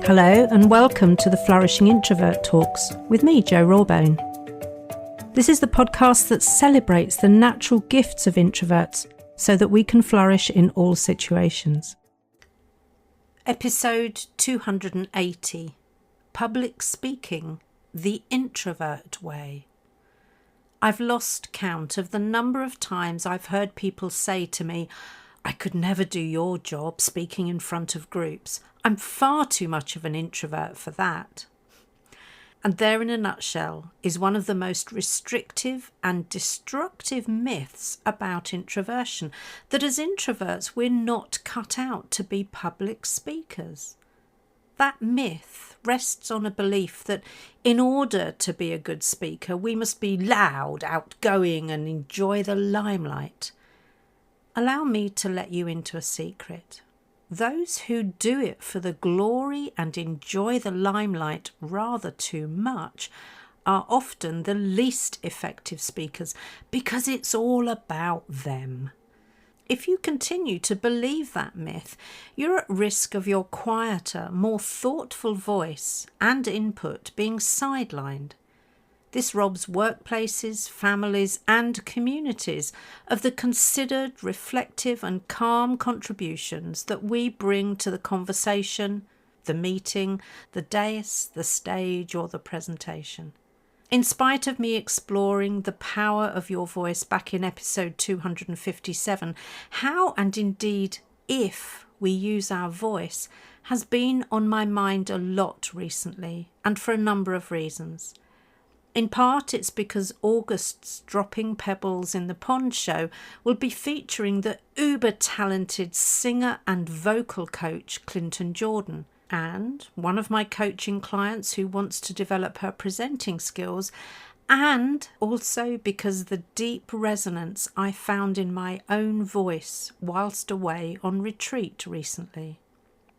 Hello and welcome to the Flourishing Introvert Talks with me, Jo Rawbone. This is the podcast that celebrates the natural gifts of introverts so that we can flourish in all situations. Episode 280, Public Speaking, the Introvert Way. I've lost count of the number of times I've heard people say to me, I could never do your job speaking in front of groups. I'm far too much of an introvert for that. And there, in a nutshell, is one of the most restrictive and destructive myths about introversion, that as introverts we're not cut out to be public speakers. That myth rests on a belief that in order to be a good speaker we must be loud, outgoing and enjoy the limelight. Allow me to let you into a secret. Those who do it for the glory and enjoy the limelight rather too much are often the least effective speakers because it's all about them. If you continue to believe that myth, you're at risk of your quieter, more thoughtful voice and input being sidelined. This robs workplaces, families and communities of the considered, reflective and calm contributions that we bring to the conversation, the meeting, the dais, the stage or the presentation. In spite of me exploring the power of your voice back in episode 257, how and indeed if we use our voice has been on my mind a lot recently and for a number of reasons. In part, it's because August's Dropping Pebbles in the Pond show will be featuring the uber-talented singer and vocal coach Clinton Jordan, and one of my coaching clients who wants to develop her presenting skills, and also because the deep resonance I found in my own voice whilst away on retreat recently.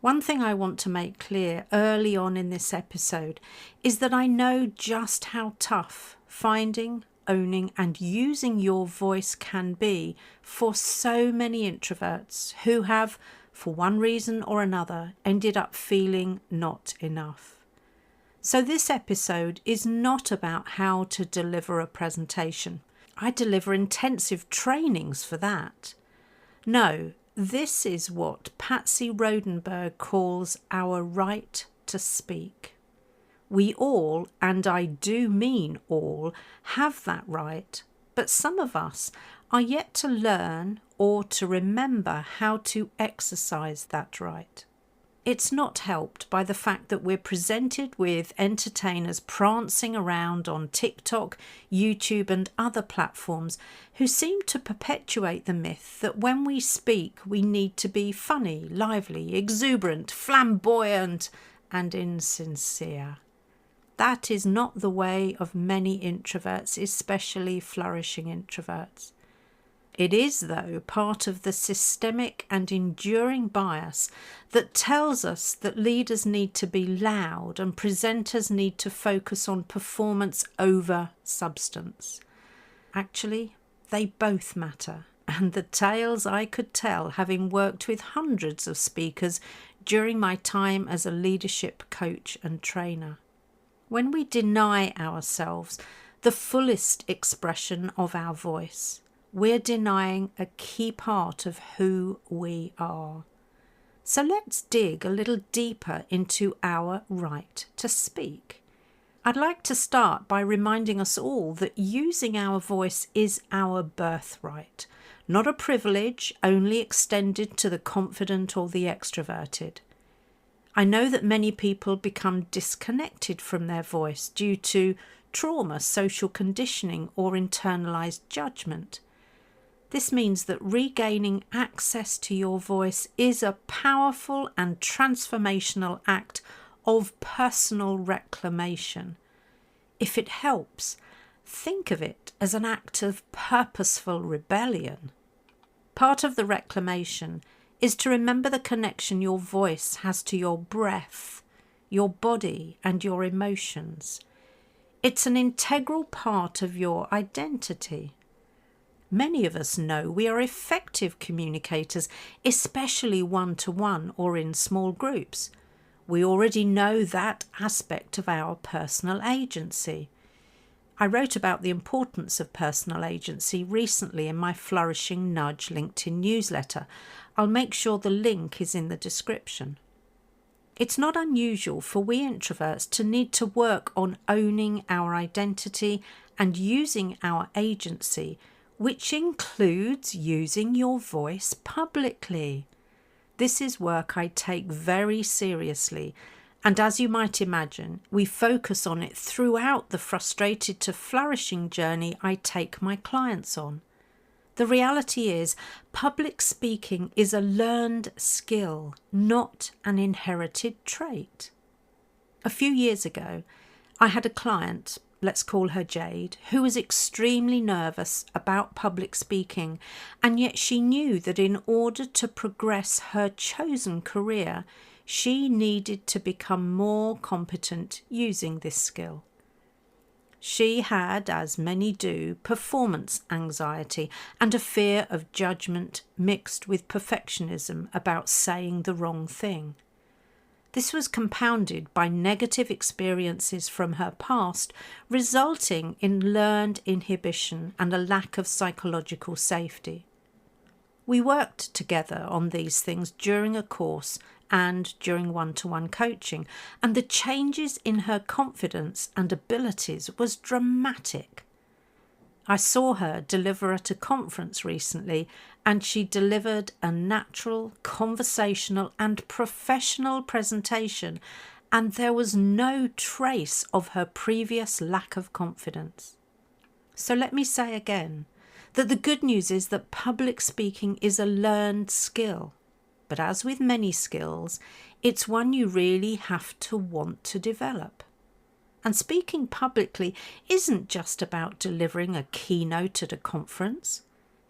One thing I want to make clear early on in this episode is that I know just how tough finding, owning and using your voice can be for so many introverts who have, for one reason or another, ended up feeling not enough. So this episode is not about how to deliver a presentation. I deliver intensive trainings for that. No. This is what Patsy Rodenberg calls our right to speak. We all, and I do mean all, have that right, but some of us are yet to learn or to remember how to exercise that right. It's not helped by the fact that we're presented with entertainers prancing around on TikTok, YouTube and other platforms who seem to perpetuate the myth that when we speak we need to be funny, lively, exuberant, flamboyant and insincere. That is not the way of many introverts, especially flourishing introverts. It is, though, part of the systemic and enduring bias that tells us that leaders need to be loud and presenters need to focus on performance over substance. Actually, they both matter, and the tales I could tell having worked with hundreds of speakers during my time as a leadership coach and trainer. When we deny ourselves the fullest expression of our voice, we're denying a key part of who we are. So let's dig a little deeper into our right to speak. I'd like to start by reminding us all that using our voice is our birthright, not a privilege only extended to the confident or the extraverted. I know that many people become disconnected from their voice due to trauma, social conditioning, or internalized judgment. This means that regaining access to your voice is a powerful and transformational act of personal reclamation. If it helps, think of it as an act of purposeful rebellion. Part of the reclamation is to remember the connection your voice has to your breath, your body, and your emotions. It's an integral part of your identity. Many of us know we are effective communicators, especially one-to-one or in small groups. We already know that aspect of our personal agency. I wrote about the importance of personal agency recently in my Flourishing Nudge LinkedIn newsletter. I'll make sure the link is in the description. It's not unusual for we introverts to need to work on owning our identity and using our agency, which includes using your voice publicly. This is work I take very seriously, and as you might imagine, we focus on it throughout the frustrated to flourishing journey I take my clients on. The reality is, public speaking is a learned skill, not an inherited trait. A few years ago, I had a client, let's call her Jade, who was extremely nervous about public speaking, and yet she knew that in order to progress her chosen career, she needed to become more competent using this skill. She had, as many do, performance anxiety and a fear of judgment mixed with perfectionism about saying the wrong thing. This was compounded by negative experiences from her past, resulting in learned inhibition and a lack of psychological safety. We worked together on these things during a course and during one-to-one coaching, and the changes in her confidence and abilities was dramatic. I saw her deliver at a conference recently, and she delivered a natural, conversational and professional presentation, and there was no trace of her previous lack of confidence. So let me say again that the good news is that public speaking is a learned skill. But as with many skills, it's one you really have to want to develop. And speaking publicly isn't just about delivering a keynote at a conference.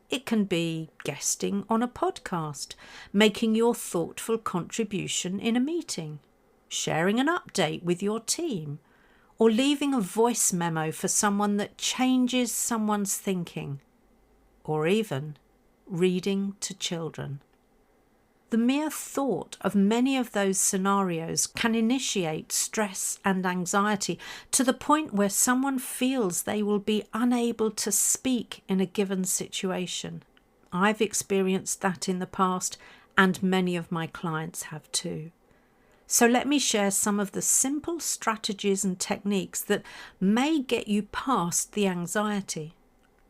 It can be guesting on a podcast, making your thoughtful contribution in a meeting, sharing an update with your team, or leaving a voice memo for someone that changes someone's thinking, or even reading to children. The mere thought of many of those scenarios can initiate stress and anxiety to the point where someone feels they will be unable to speak in a given situation. I've experienced that in the past, and many of my clients have too. So let me share some of the simple strategies and techniques that may get you past the anxiety.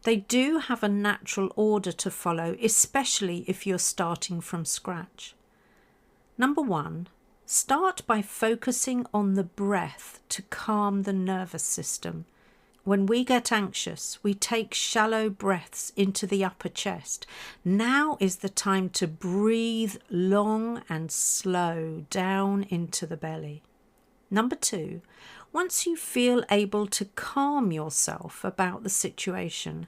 They do have a natural order to follow, especially if you're starting from scratch. Number 1, start by focusing on the breath to calm the nervous system. When we get anxious, we take shallow breaths into the upper chest. Now is the time to breathe long and slow down into the belly. Number 2, once you feel able to calm yourself about the situation,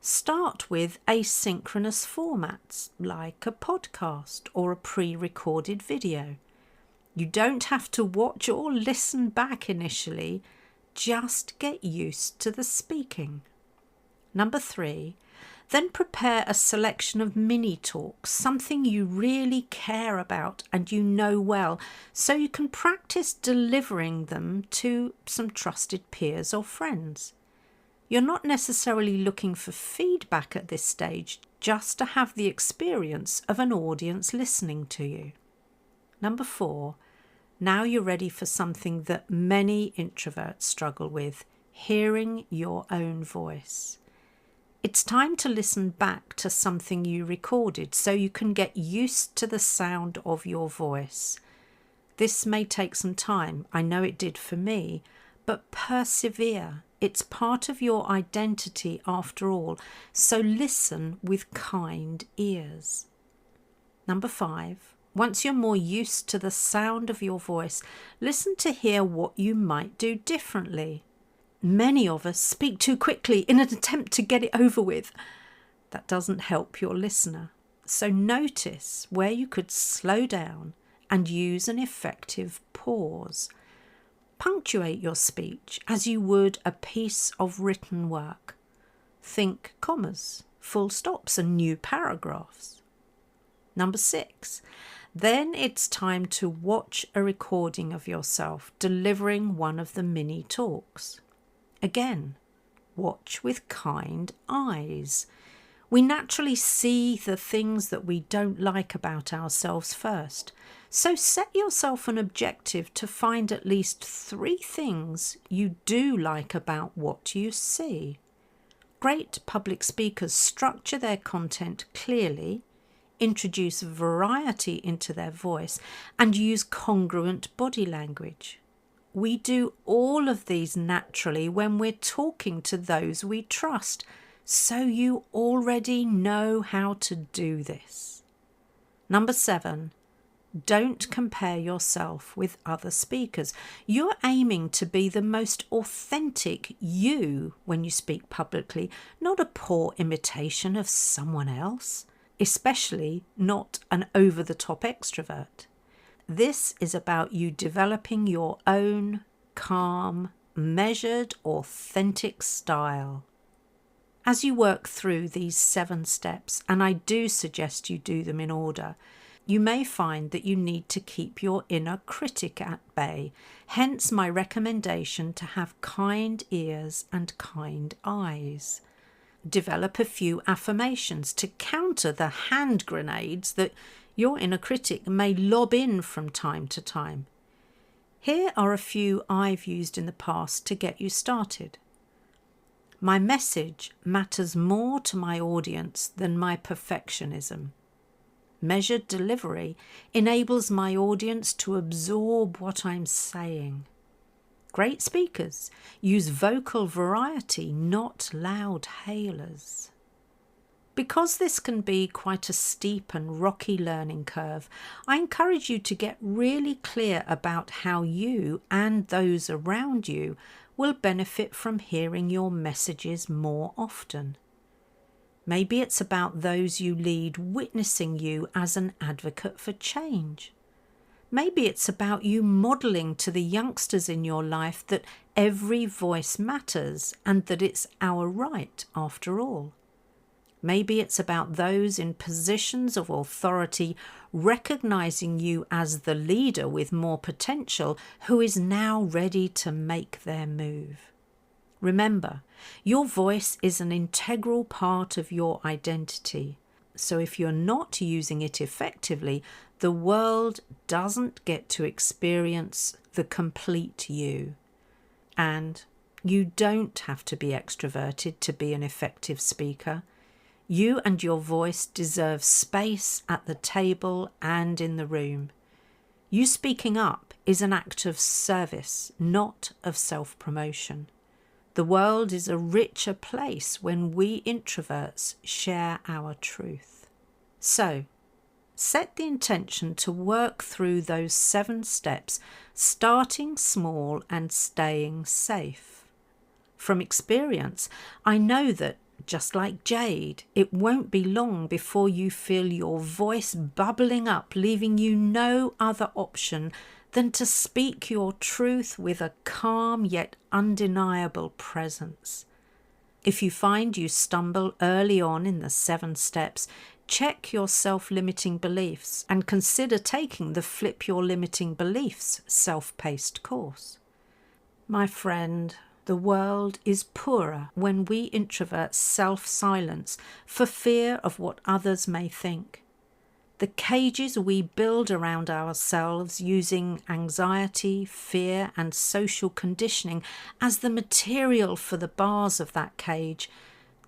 start with asynchronous formats like a podcast or a pre-recorded video. You don't have to watch or listen back initially, just get used to the speaking. Number 3, then prepare a selection of mini talks, something you really care about and you know well, so you can practice delivering them to some trusted peers or friends. You're not necessarily looking for feedback at this stage, just to have the experience of an audience listening to you. Number 4, now you're ready for something that many introverts struggle with, hearing your own voice. It's time to listen back to something you recorded so you can get used to the sound of your voice. This may take some time, I know it did for me, but persevere. It's part of your identity after all, so listen with kind ears. Number 5, once you're more used to the sound of your voice, listen to hear what you might do differently. Many of us speak too quickly in an attempt to get it over with. That doesn't help your listener. So notice where you could slow down and use an effective pause. Punctuate your speech as you would a piece of written work. Think commas, full stops and new paragraphs. Number 6, Then it's time to watch a recording of yourself delivering one of the mini talks. Again, watch with kind eyes. We naturally see the things that we don't like about ourselves first. So set yourself an objective to find at least 3 things you do like about what you see. Great public speakers structure their content clearly, introduce variety into their voice, and use congruent body language. We do all of these naturally when we're talking to those we trust, so you already know how to do this. Number 7, don't compare yourself with other speakers. You're aiming to be the most authentic you when you speak publicly, not a poor imitation of someone else, especially not an over-the-top extrovert. This is about you developing your own calm, measured, authentic style. As you work through these 7 steps, and I do suggest you do them in order, you may find that you need to keep your inner critic at bay. Hence my recommendation to have kind ears and kind eyes. Develop a few affirmations to counter the hand grenades that your inner critic may lob in from time to time. Here are a few I've used in the past to get you started. My message matters more to my audience than my perfectionism. Measured delivery enables my audience to absorb what I'm saying. Great speakers use vocal variety, not loud hailers. Because this can be quite a steep and rocky learning curve, I encourage you to get really clear about how you and those around you will benefit from hearing your messages more often. Maybe it's about those you lead witnessing you as an advocate for change. Maybe it's about you modelling to the youngsters in your life that every voice matters and that it's our right after all. Maybe it's about those in positions of authority recognising you as the leader with more potential who is now ready to make their move. Remember, your voice is an integral part of your identity. So if you're not using it effectively, the world doesn't get to experience the complete you. And you don't have to be extroverted to be an effective speaker. You and your voice deserve space at the table and in the room. You speaking up is an act of service, not of self-promotion. The world is a richer place when we introverts share our truth. So, set the intention to work through those 7 steps, starting small and staying safe. From experience, I know that, just like Jade, it won't be long before you feel your voice bubbling up, leaving you no other option than to speak your truth with a calm yet undeniable presence. If you find you stumble early on in the 7 steps, check your self-limiting beliefs and consider taking the Flip Your Limiting Beliefs self-paced course. My friend, the world is poorer when we introverts self-silence for fear of what others may think. The cages we build around ourselves using anxiety, fear, and social conditioning as the material for the bars of that cage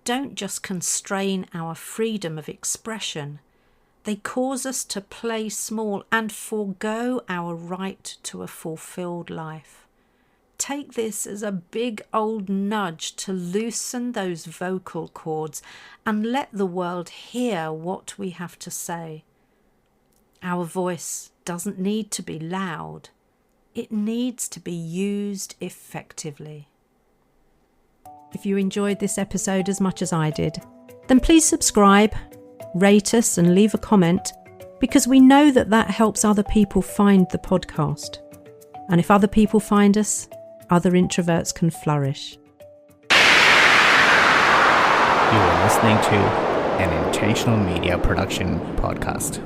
don't just constrain our freedom of expression. They cause us to play small and forego our right to a fulfilled life. Take this as a big old nudge to loosen those vocal cords and let the world hear what we have to say. Our voice doesn't need to be loud. It needs to be used effectively. If you enjoyed this episode as much as I did, then please subscribe, rate us and leave a comment, because we know that that helps other people find the podcast. And if other people find us, other introverts can flourish. You are listening to an Intentional Media Production podcast.